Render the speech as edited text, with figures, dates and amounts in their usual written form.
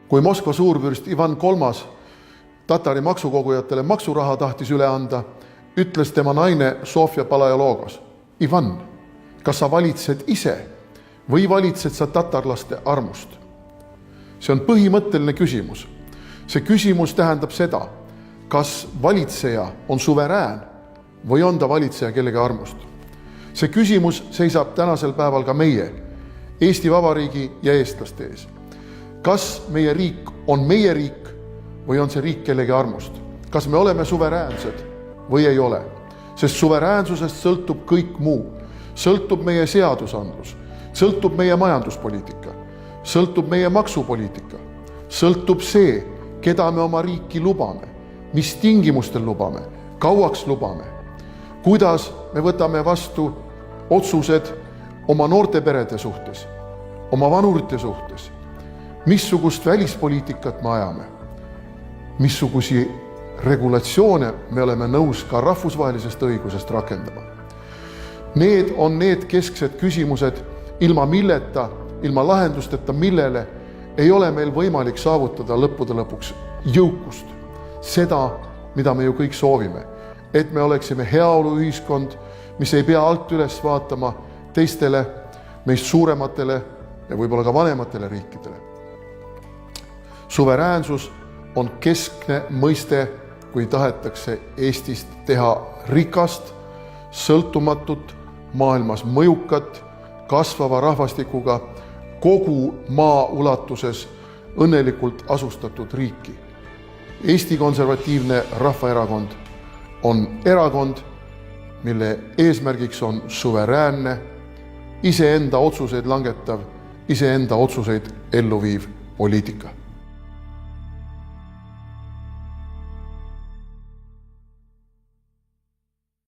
Kui Moskva suurvürst Ivan III tatari maksukogujatele maksuraha tahtis üle anda, ütles tema naine Sofia Palaiologos: Ivan, kas sa valitsed ise või valitsed sa tatarlaste armust? See on põhimõtteline küsimus. See küsimus tähendab seda, kas valitseja on suverään või on ta valitseja kellegi armust. See küsimus seisab tänasel päeval ka meie, Eesti Vabariigi ja eestlaste ees. Kas meie riik on meie riik või on see riik kellegi armust? Kas me oleme suveräänsed või ei ole? Sest suveräänsusest sõltub kõik muu. Sõltub meie seadusandlus, sõltub meie majanduspoliitika, sõltub meie maksupoliitika, sõltub see, keda me oma riiki lubame, mis tingimustel lubame, kauaks lubame, kuidas me võtame vastu otsused oma noorte perede suhtes, oma vanurite suhtes, missugust välispoliitikat me ajame, missugusi regulatsioone me oleme nõus ka rahvusvahelisest õigusest rakendama. Need on need kesksed küsimused, ilma milleta, ilma lahendusteta millele ei ole meil võimalik saavutada lõppude lõpuks jõukust. Seda, mida me ju kõik soovime, et me oleksime heaoluühiskond, mis ei pea alt üles vaatama teistele, meist suurematele ja võib-olla ka vanematele riikidele. Suveräänsus on keskne mõiste, kui tahetakse Eestist teha rikast, sõltumatut, maailmas mõjukat, kasvava rahvastikuga, kogu maa ulatuses õnnelikult asustatud riiki. Eesti Konservatiivne Rahvaerakond on erakond, mille eesmärgiks on suveräänne, iseenda otsuseid langetav, iseenda otsuseid ellu viiv poliitika.